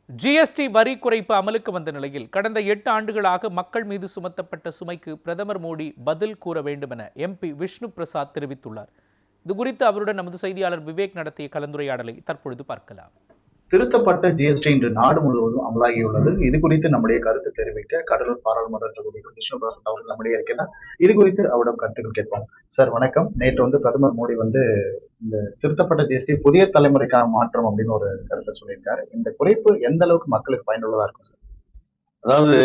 GST வரி குறைப்பு அமலுக்கு வந்த நிலையில் கடந்த 8 ஆண்டுகளாக மக்கள் மீது சுமத்தப்பட்ட சுமைக்கு பிரதமர் மோடி பதில் கூற வேண்டும் என எம்பி விஷ்ணு பிரசாத் தெரிவித்துள்ளார். இதுகுறித்து அவருடன் நமது செய்தியாளர் விவேக் நடத்திய கலந்துரையாடலை தற்பொழுது பார்க்கலாம். திருத்தப்பட்ட ஜிஎஸ்டி இன்று நாடு முழுவதும் அமலாகியுள்ளது. இது குறித்து நம்முடைய கருத்து தெரிவிக்க கடலூர் பாராளுமன்ற தொகுதி விஷ்ணு பிரசாத் அவர்கள் நம்முடைய இருக்கிறார். இது குறித்து அவரிடம் கருத்துக்கள் கேட்போம். சார் வணக்கம். நேற்று பிரதமர் மோடி இந்த திருத்தப்பட்ட ஜிஎஸ்டி புதிய தலைமுறைக்கான மாற்றம் அப்படின்னு ஒரு கருத்தை சொல்லியிருக்காரு. இந்த குறைப்பு எந்த அளவுக்கு மக்களுக்கு பயனுள்ளதா இருக்கும் சார்? அதாவது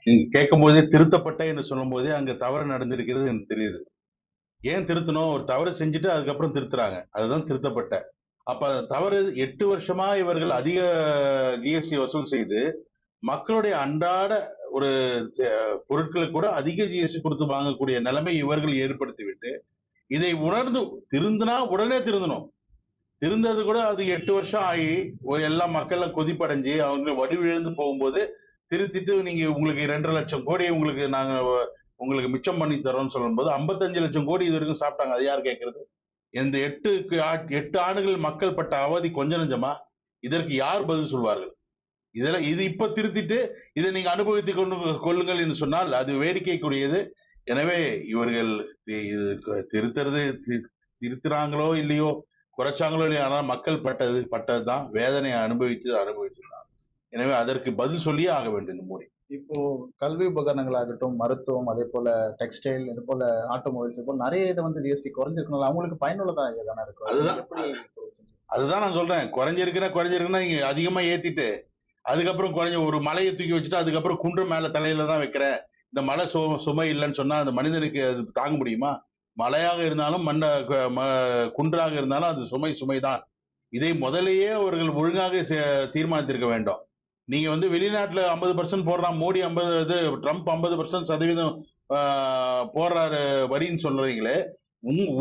நீங்க கேட்கும் போதே திருத்தப்பட்ட என்று சொல்லும் போதே அங்க தவறு நடந்திருக்கிறது எனக்கு தெரியுது. ஏன் திருத்தணும்? ஒரு தவறு செஞ்சுட்டு அதுக்கப்புறம் திருத்துறாங்க. அதுதான் திருத்தப்பட்ட. அப்ப தவறு 8 வருஷமா இவர்கள் அதிக ஜிஎஸ்டி வசூல் செய்து மக்களுடைய அன்றாட ஒரு பொருட்களுக்கு கூட அதிக ஜிஎஸ்டி கொடுத்து வாங்கக்கூடிய நிலைமை இவர்கள் ஏற்படுத்திவிட்டு இதை உணர்ந்து திருந்தினா உடனே திருந்தணும். திருந்தது கூட அது 8 வருஷம் ஆகி எல்லா மக்கள் கொதிப்படைஞ்சு அவங்க வடிவிழந்து போகும்போது திருத்திட்டு நீங்க உங்களுக்கு 2.5 லட்சம் கோடி உங்களுக்கு மிச்சம் பண்ணி தரோம்னு சொல்லும் போது 55 லட்சம் கோடி இது வரைக்கும் சாப்பிட்டாங்க. அது யார் கேட்கறது? இந்த 8 ஆண்டுகள் மக்கள் பட்ட அவதி கொஞ்ச நஞ்சமா? இதற்கு யார் பதில் சொல்வார்கள்? இது இப்ப திருத்திட்டு இதை நீங்க அனுபவித்துக் கொள்ளுங்கள் என்று சொன்னால் அது வேடிக்கைக்குரியது. எனவே இவர்கள் திருத்துறாங்களோ இல்லையோ, குறைச்சாங்களோ இல்லையோ, ஆனால் மக்கள் பட்டதுதான் வேதனையை அனுபவித்துள்ளார். எனவே அதற்கு பதில் சொல்லியே ஆக வேண்டும் இந்த மோடி. இப்போ கல்வி உபகரணங்களாகட்டும், மருத்துவம், அதே போல டெக்ஸ்டைல், இது போல ஆட்டோமொபைல்ஸ், இப்போ நிறைய இது ஜிஎஸ்டி குறைஞ்சிருக்கணும். அவங்களுக்கு பயனுள்ளதா தானே இருக்கும். அதுதான் நான் சொல்றேன். குறைஞ்சிருக்குன்னா நீங்க அதிகமா ஏத்திட்டு அதுக்கப்புறம் குறைஞ்ச ஒரு மலையை தூக்கி வச்சுட்டு அதுக்கப்புறம் குன்று மேல தலையில தான் வைக்கிறேன், இந்த மலை சுமை இல்லைன்னு சொன்னா அந்த மனிதனுக்கு அது தாங்க முடியுமா? மலையாக இருந்தாலும் குன்றாக இருந்தாலும் அது சுமைதான். இதை முதலேயே அவர்கள் ஒழுங்காக தீர்மானித்திருக்க வேண்டும். நீங்க வெளிநாட்டுல 50% போடுறான் மோடி, ட்ரம்ப் 50% சதவீதம் போடுறாரு வரின்னு சொல்றீங்களே,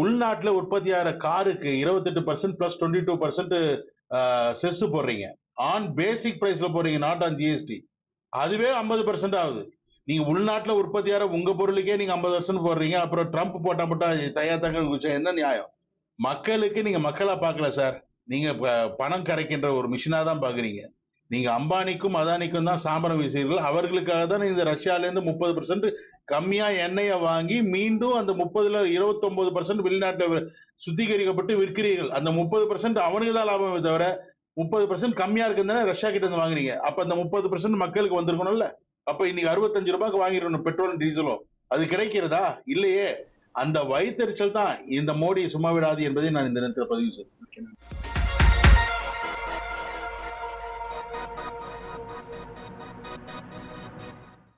உள்நாட்டுல உற்பத்தி ஆகிற காருக்கு 28% பிளஸ் 22% செஸ் போடுறீங்க. ஆன் பேசிக் பிரைஸ்ல போடுறீங்க, நாட் ஆன் ஜிஎஸ்டி. அதுவே 50% ஆகுது. நீங்க உள்நாட்டுல உற்பத்தி ஆகிற உங்க பொருளுக்கே நீங்க 50% போடுறீங்க. அப்புறம் ட்ரம்ப் போட்டா மட்டும் தயார் என்ன நியாயம்? மக்களுக்கு நீங்க மக்களா பார்க்கல சார். நீங்க பணம் கரைக்கின்ற ஒரு மிஷினா தான் பாக்குறீங்க. நீங்க அம்பானிக்கும் அதானிக்கும் தான் சாம்பரம் வீசுகிறீர்கள். அவர்களுக்காக தான் இந்த ரஷ்யால இருந்து 30% கம்மியா எண்ணெயை வாங்கி மீண்டும் அந்த 30ல 29% வெளிநாட்டுல சுத்திகரிக்கப்பட்டு விற்கிறீர்கள். அந்த 30% அவனுக்கு தான் லாபமே தவிர 30% கம்மியா இருக்குன்னு ரஷ்யா கிட்ட இருந்து வாங்குறீங்க. அப்ப அந்த 30% மக்களுக்கு வந்திருக்கணும்ல. அப்ப இன்னைக்கு 65 ரூபாய்க்கு வாங்கிடணும் பெட்ரோல் டீசலும். அது கிடைக்கிறதா? இல்லையே. அந்த வயிற்றுச்சல் தான் இந்த மோடி சும்மா விடாது என்பதை நான் இந்த நேரத்தில் பதிவு செய்கிறேன்.